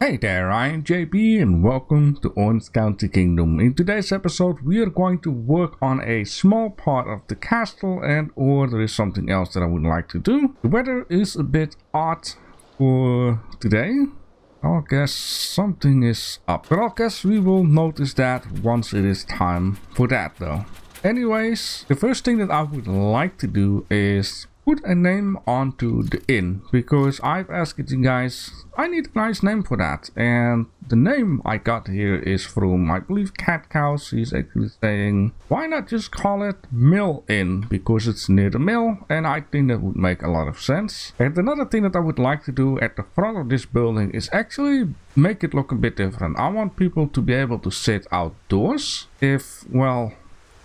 Hey there, I am JB and welcome to Orange County Kingdom. In today's episode we are going to work on a small part of the castle or there is something else that I would like to do. The weather is a bit odd for today. I guess something is up. But I guess we will notice that once it is time for that though. Anyways, the first thing that I would like to do is put a name onto the inn, because I've asked you guys, I need a nice name for that, and the name I got here is from, I believe, Cat Cows. He's actually saying, why not just call it Mill Inn, because it's near the mill, and I think that would make a lot of sense. And another thing that I would like to do at the front of this building is actually make it look a bit different. I want people to be able to sit outdoors if, well,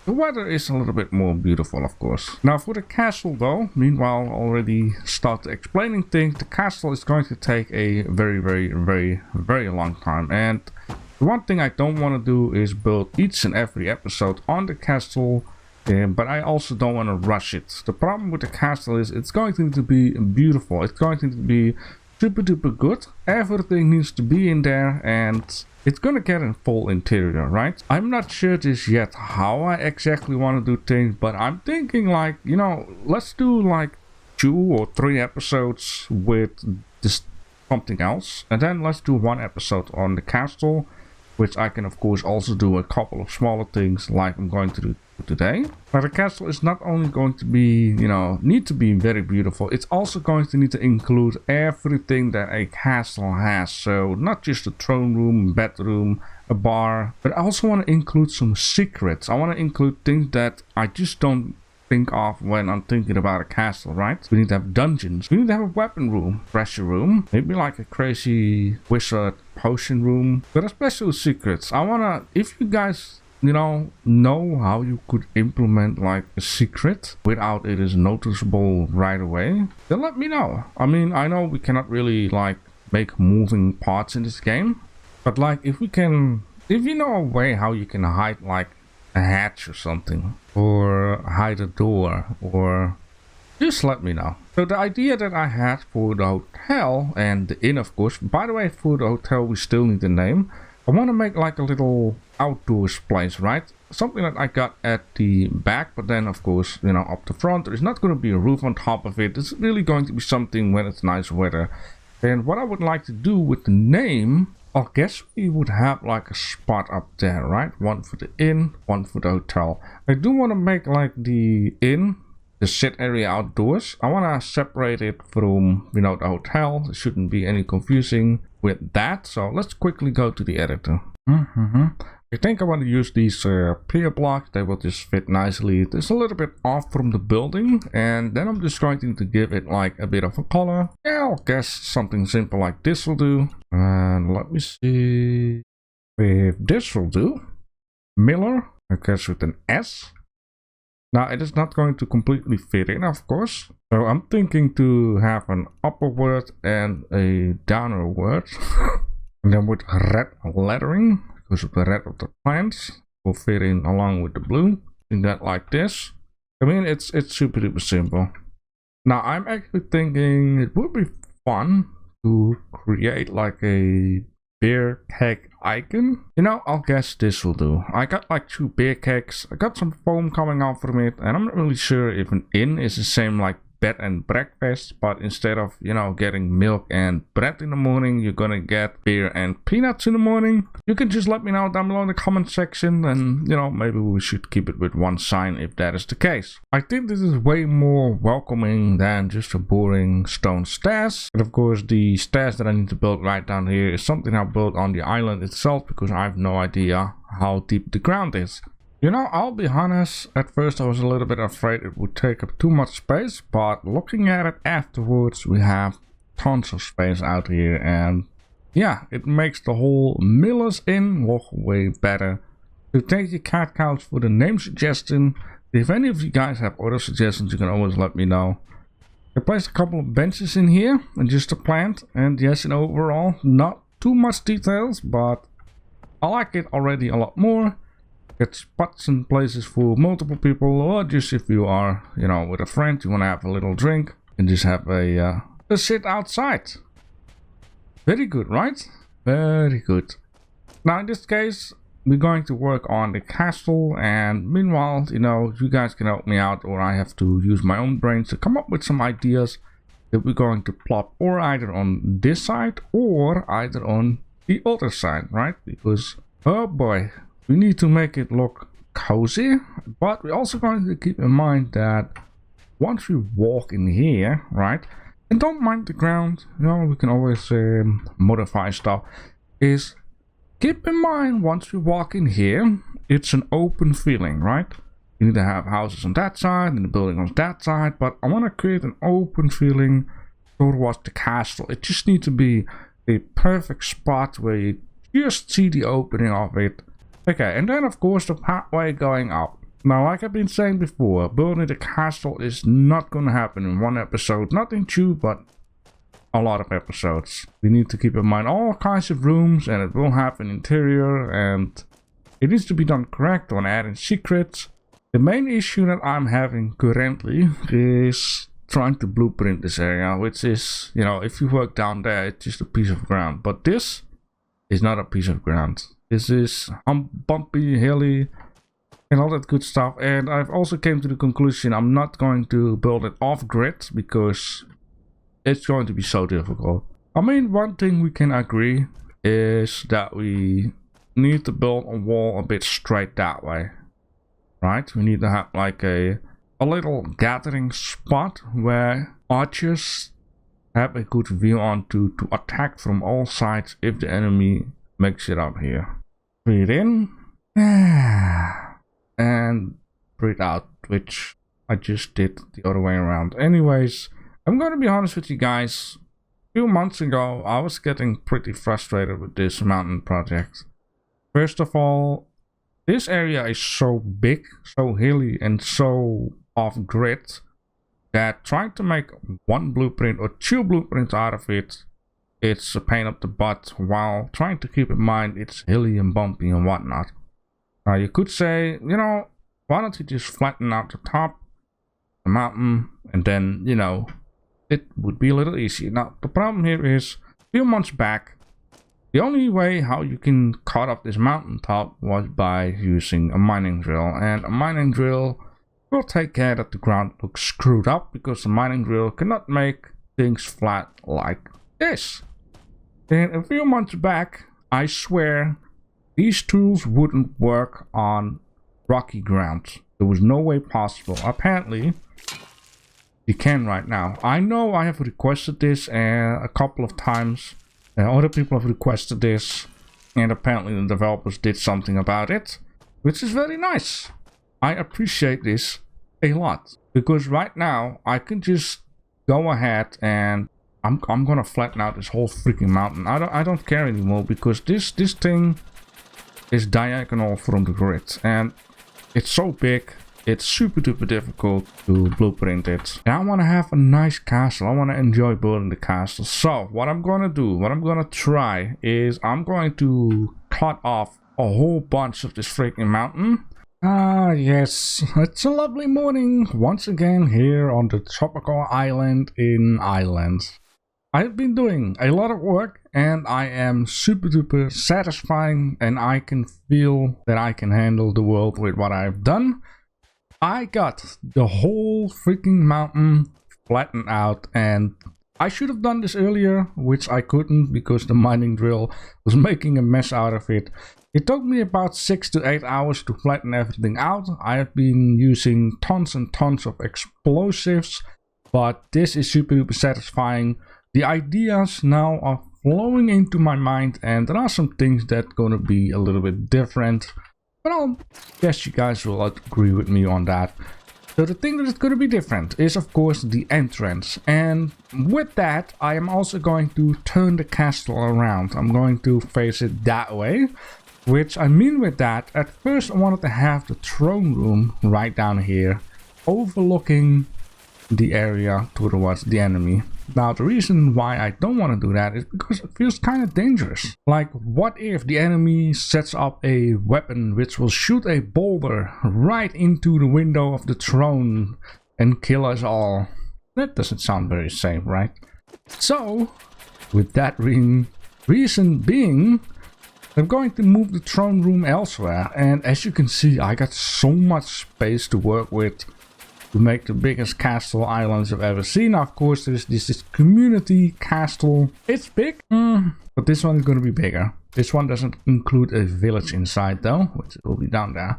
the weather is a little bit more beautiful, of course. Now for the castle though, meanwhile already start explaining things, the castle is going to take a very long time. And the one thing I don't want to do is build each and every episode on the castle, but I also don't want to rush it. The problem with the castle is it's going to need to be beautiful. It's going to need to be super duper good. Everything needs to be in there and it's gonna get a full interior, right? I'm not sure just yet how I exactly want to do things, but I'm thinking like, you know, let's do like 2 or 3 episodes with this something else, and then let's do 1 episode on the castle, which I can of course also do a couple of smaller things like I'm going to do today. But the castle is not only going to be, you know, need to be very beautiful, it's also going to need to include everything that a castle has. So not just a throne room, bedroom, a bar, but I also want to include some secrets. I want to include things that I just don't think of when I'm thinking about a castle, right? We need to have dungeons, we need to have a weapon room, treasure room, maybe like a crazy wizard potion room, but especially secrets. I wanna, if you guys know how you could implement like a secret without it is noticeable right away, then let me know. I mean, I know we cannot really like make moving parts in this game, but like if you know a way how you can hide like a hatch or something, or hide a door, or just let me know. So the idea that I had for the hotel and the inn, of course, by the way, for the hotel we still need a name. I want to make like a little outdoors place, right? Something that I got at the back, but then of course, you know, up the front there's not going to be a roof on top of it. It's really going to be something when it's nice weather. And what I would like to do with the name, I guess we would have like a spot up there, right? One for the inn, one for the hotel. I do want to make like the inn, the sit area outdoors. I want to separate it from, you know, the hotel. There shouldn't be any confusing with that. So let's quickly go to the editor. I think I want to use these pier blocks. They will just fit nicely. It's a little bit off from the building, and then I'm just going to give it like a bit of a color. Yeah, I guess something simple like this will do. And let me see if this will do. Miller, I guess with an S. Now it is not going to completely fit in, of course. So I'm thinking to have an upper word and a downer word. And then with red lettering, because of the red of the plants, will fit in along with the blue. In that like this. I mean, it's super duper simple. Now I'm actually thinking it would be fun to create like a beer keg icon. You know, I'll guess this will do. I got like 2 beer kegs. I got some foam coming out from it, and I'm not really sure if an inn is the same like bed and breakfast, but instead of, you know, getting milk and bread in the morning, you're gonna get beer and peanuts in the morning. You can just let me know down below in the comment section, and you know, maybe we should keep it with 1 sign if that is the case. I think this is way more welcoming than just a boring stone stairs. And of course the stairs that I need to build right down here is something I built on the island itself, because I have no idea how deep the ground is. You know, I'll be honest, at first I was a little bit afraid it would take up too much space, but looking at it afterwards, we have tons of space out here, and yeah, it makes the whole Miller's Inn look way better. So thank you Cat Cows for the name suggestion. If any of you guys have other suggestions, you can always let me know. I placed a couple of benches in here, and just a plant, and yes, and overall, not too much details, but I like it already a lot more. Get spots and places for multiple people, or just if you are, you know, with a friend, you want to have a little drink and just have a sit outside. Very good, right? Very good. Now in this case, we're going to work on the castle, and meanwhile, you know, you guys can help me out, or I have to use my own brains to come up with some ideas that we're going to plot, or either on this side or either on the other side, right? Because, oh boy, we need to make it look cozy, but we're also going to keep in mind that once we walk in here, right, and don't mind the ground, you know, we can always modify stuff, is keep in mind once we walk in here, it's an open feeling, right? You need to have houses on that side and the building on that side, but I want to create an open feeling towards the castle. It just needs to be a perfect spot where you just see the opening of it. Okay, and then of course the pathway going up. Now, like I've been saying before, building the castle is not going to happen in one episode, not in two, but a lot of episodes. We need to keep in mind all kinds of rooms, and it will have an interior, and it needs to be done correct on adding secrets. The main issue that I'm having currently is trying to blueprint this area, which is, you know, if you work down there, it's just a piece of ground. But this is not a piece of ground. This is bumpy, hilly, and all that good stuff. And I've also came to the conclusion I'm not going to build it off-grid because it's going to be so difficult. I mean, one thing we can agree is that we need to build a wall a bit straight that way. Right, we need to have like a little gathering spot where archers have a good view on to attack from all sides if the enemy makes it up here. Breathe in and breathe out, which I just did the other way around. Anyways, I'm going to be honest with you guys. A few months ago, I was getting pretty frustrated with this mountain project. First of all, this area is so big, so hilly, and so off-grid that trying to make one blueprint or two blueprints out of it, it's a pain up the butt, while trying to keep in mind it's hilly and bumpy and whatnot. Now you could say, you know, why don't you just flatten out the top, the mountain, and then, you know, it would be a little easier. Now the problem here is, a few months back, the only way how you can cut off this mountaintop was by using a mining drill, and a mining drill will take care that the ground looks screwed up, because the mining drill cannot make things flat like this. And a few months back, I swear, these tools wouldn't work on rocky ground. There was no way possible. Apparently, you can right now. I know I have requested this a couple of times. Other people have requested this, and apparently the developers did something about it, which is very nice. I appreciate this a lot, because right now I can just go ahead and I'm gonna flatten out this whole freaking mountain. I don't care anymore, because this thing is diagonal from the grid, and it's so big. It's super duper difficult to blueprint it. And I want to have a nice castle. I want to enjoy building the castle. So what I'm going to do, what I'm going to try is I'm going to cut off a whole bunch of this freaking mountain. Ah, yes. It's a lovely morning once again here on the tropical island in Ylands. I've been doing a lot of work, and I am super duper satisfying, and I can feel that I can handle the world with what I've done. I got the whole freaking mountain flattened out, and I should have done this earlier, which I couldn't because the mining drill was making a mess out of it. It took me about 6 to 8 hours to flatten everything out. I have been using tons and tons of explosives, but this is super duper satisfying. The ideas now are flowing into my mind, and there are some things that are going to be a little bit different. But I guess you guys will agree with me on that. So the thing that is going to be different is of course the entrance. And with that, I am also going to turn the castle around. I'm going to face it that way. Which I mean with that, at first I wanted to have the throne room right down here, overlooking the area towards the enemy. Now the reason why I don't want to do that is because it feels kind of dangerous. Like, what if the enemy sets up a weapon which will shoot a boulder right into the window of the throne and kill us all? That doesn't sound very safe, right? So, with that being Reason being, I'm going to move the throne room elsewhere, and as you can see, I got so much space to work with to make the biggest castle islands I've ever seen. Now, of course, there's this community castle. It's big, but this one is going to be bigger. This one doesn't include a village inside though, which will be down there.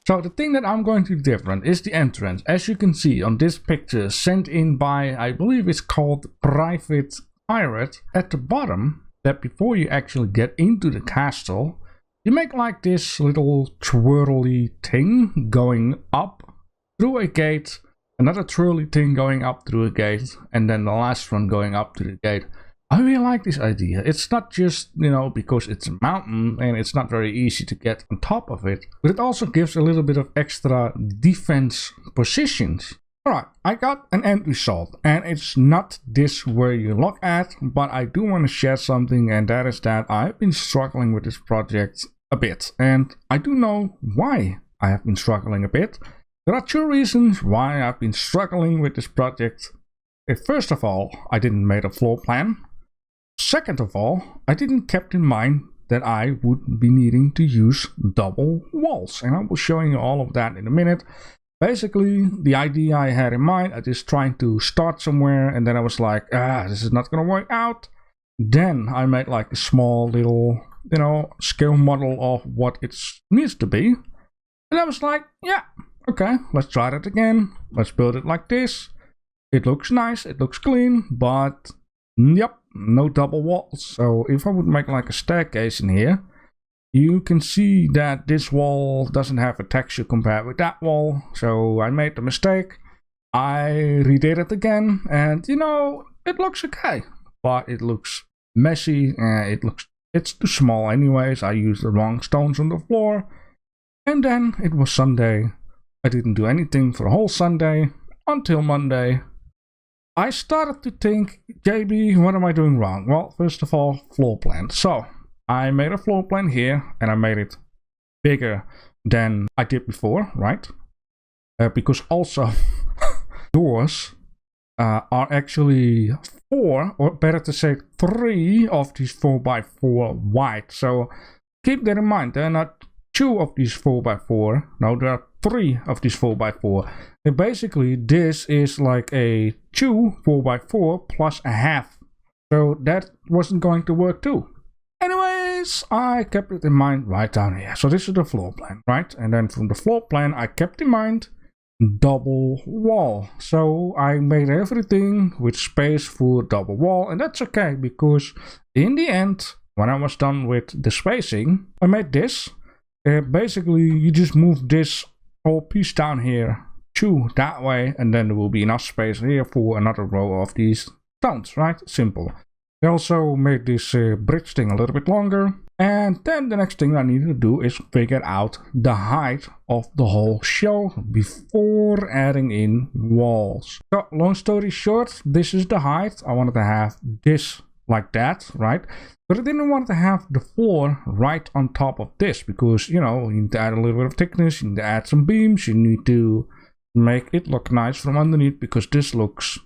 So the thing that I'm going to do different is the entrance. As you can see on this picture sent in by, I believe it's called Private Pirate, at the bottom, that before you actually get into the castle, you make like this little twirly thing going up through a gate, another twirly thing going up through a gate, and then the last one going up to the gate. I really like this idea. It's not just, you know, because it's a mountain and it's not very easy to get on top of it, but it also gives a little bit of extra defense positions. Alright, I got an end result, and it's not this where you look at, but I do want to share something, and that is that I've been struggling with this project a bit, and I do know why I have been struggling a bit. There are two reasons why I've been struggling with this project. First of all, I didn't make a floor plan. Second of all, I didn't keep in mind that I would be needing to use double walls, and I will show you all of that in a minute. Basically, the idea I had in mind, I just trying to start somewhere, and then I was like, this is not gonna work out. Then I made like a small little, you know, scale model of what it needs to be. And I was like, yeah, okay, let's try that again. Let's build it like this. It looks nice, it looks clean, but yep, no double walls. So if I would make like a staircase in here, you can see that this wall doesn't have a texture compared with that wall. So I made the mistake. I redid it again, and you know, it looks okay, but it looks messy, and it's too small anyways. I used the wrong stones on the floor. And then it was Sunday. I didn't do anything for a whole Sunday until Monday. I started to think, JB, what am I doing wrong? Well, first of all, floor plan. So I made a floor plan here, and I made it bigger than I did before, right? Because also doors are actually 4, or better to say 3 of these 4x4 wide. So keep that in mind. There are not 2 of these 4x4. No, there are 3 of these 4x4. And basically, this is like a 2 4x4 plus a half. So that wasn't going to work too. Anyways, I kept it in mind right down here. So this is the floor plan, right? And then from the floor plan, I kept in mind double wall. So I made everything with space for double wall. And that's okay, because in the end, when I was done with the spacing, I made this. Basically, you just move this whole piece down here to that way, and then there will be enough space here for another row of these stones, right? Simple. I also made this bridge thing a little bit longer, and then the next thing I needed to do is figure out the height of the whole show before adding in walls. So long story short, this is the height. I wanted to have this like that, right? But I didn't want to have the floor right on top of this, because, you know, you need to add a little bit of thickness, you need to add some beams, you need to make it look nice from underneath, because this looks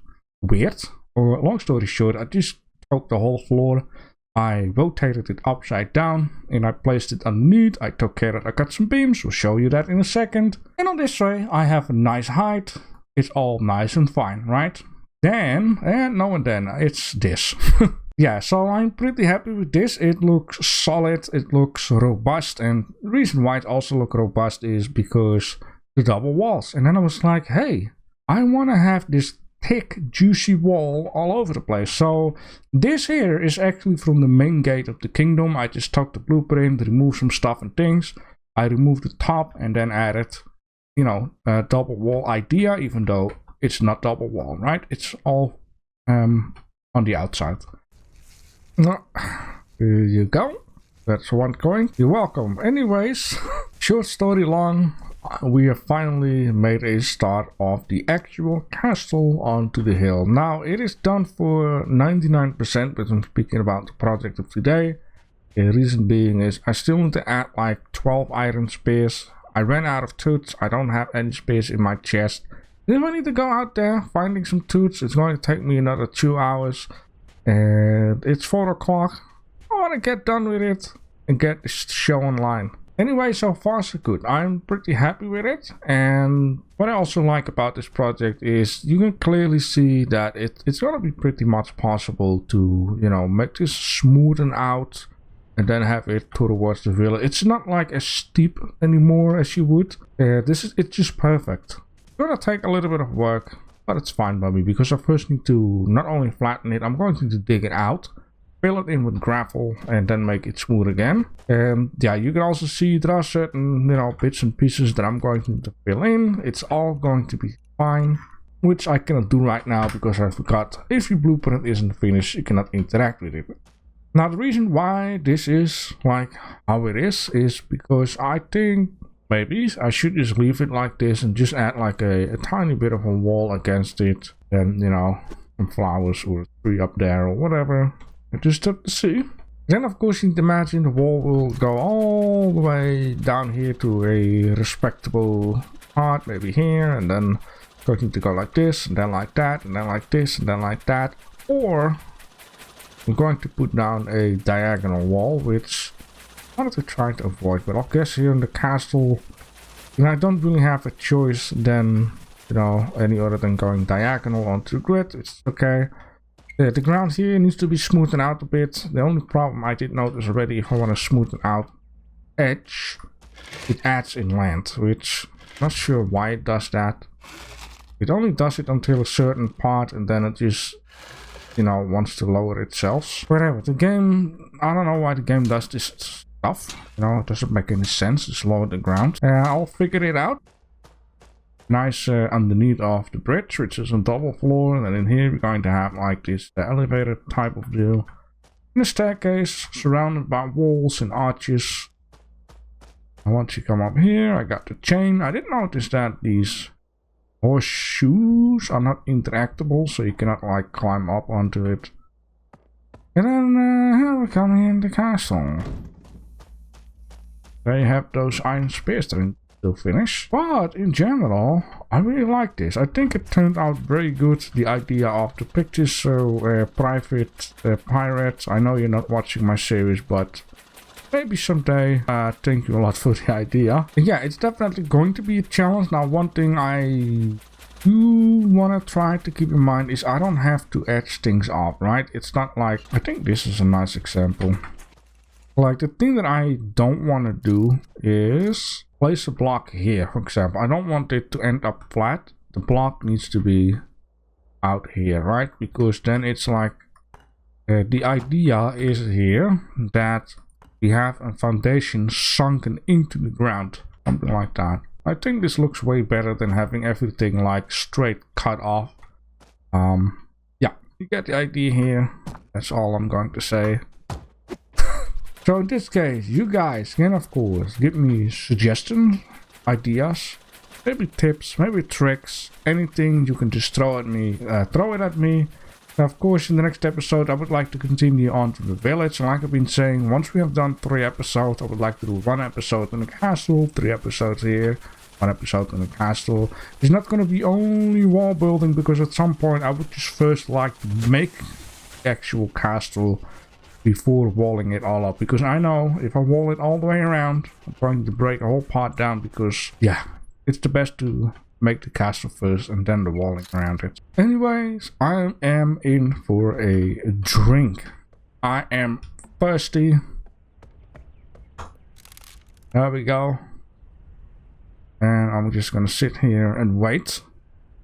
weird. Or long story short, I just took the whole floor, I rotated it upside down, and I placed it underneath. I took care that I got some beams, we'll show you that in a second. And on this way, I have a nice height. It's all nice and fine, right? Then, it's this. Yeah, so I'm pretty happy with this. It looks solid, it looks robust, and the reason why it also looks robust is because the double walls. And then I was like, hey, I want to have this thick, juicy wall all over the place. So this here is actually from the main gate of the kingdom. I just took the blueprint, removed some stuff and things. I removed the top and then added, you know, a double wall idea, even though it's not double wall, right? It's all on the outside. No, here you go. That's one coin. You're welcome. Anyways, short story long, we have finally made a start of the actual castle onto the hill. Now, it is done for 99%, but I'm speaking about the project of today. The reason being is I still need to add like 12 iron spears. I ran out of toots. I don't have any spears in my chest. If I need to go out there finding some toots, it's going to take me another 2 hours. And it's 4 o'clock. want to get done with it and get this show online. Anyway, so far so good. I'm pretty happy with it. And what I also like about this project is you can clearly see that it's going to be pretty much possible to, you know, make this smoothen out and then have it towards the village. It's not like as steep anymore as you would. It's just perfect. It's going to take a little bit of work, but it's fine by me because I first need to not only flatten it, I'm going to dig it out, fill it in with gravel, and then make it smooth again. And yeah, you can also see there are certain, you know, bits and pieces that I'm going to fill in. It's all going to be fine, which I cannot do right now because I forgot. If your blueprint isn't finished, you cannot interact with it. Now, the reason why this is like how it is because I think maybe I should just leave it like this and just add like a tiny bit of a wall against it, and, you know, some flowers or a tree up there or whatever. Just have to see. Then of course you can imagine the wall will go all the way down here to a respectable part, maybe here, and then going to go like this, and then like that, and then like this, and then like that. Or I'm going to put down a diagonal wall, which I wanted to try to avoid, but I guess here in the castle, you know, I don't really have a choice than, you know, any other than going diagonal onto the grid. It's okay. Yeah, the ground here needs to be smoothened out a bit. The only problem I did notice already, if I want to smoothen out edge, it adds in land, which I'm not sure why it does that. It only does it until a certain part, and then it just, you know, wants to lower itself. Whatever, the game, I don't know why the game does this stuff. You know, it doesn't make any sense. It's lower the ground. I'll figure it out. Nice underneath of the bridge, which is on double floor, and then in here we're going to have like this elevator type of deal. And a staircase surrounded by walls and arches. And once you come up here, I got the chain. I didn't notice that these horseshoes are not interactable, so you cannot like climb up onto it. And then here we come here in the castle. There you have those iron spears that to finish, but in general I really like this. I think it turned out very good, the idea of the pictures. So private pirates, I know you're not watching my series, but maybe someday. Thank you a lot for the idea. And yeah, it's definitely going to be a challenge. Now, one thing I do want to try to keep in mind is I don't have to edge things up, right? It's not like, I think this is a nice example. Like, the thing that I don't want to do is place a block here, for example. I don't want it to end up flat. The block needs to be out here, right? Because then it's like, the idea is here that we have a foundation sunken into the ground, something like that. I think this looks way better than having everything like straight cut off. Yeah, you get the idea here. That's all I'm going to say. So in this case, you guys can of course give me suggestions, ideas, maybe tips, maybe tricks, anything you can just throw at me, throw it at me. Now, of course, in the next episode, I would like to continue on to the village. And like I've been saying, once we have done 3 episodes, I would like to do 1 episode in the castle, 3 episodes here, 1 episode in the castle. It's not going to be only wall building, because at some point I would just first like to make the actual castle before walling it all up. Because I know if I wall it all the way around, I'm going to break a whole part down, because, yeah, it's the best to make the castle first and then the walling around it. Anyways, I am in for a drink. I am thirsty. There we go. And I'm just gonna sit here and wait.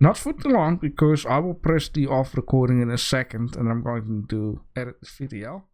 Not for too long, because I will press the off recording in a second and I'm going to edit this video.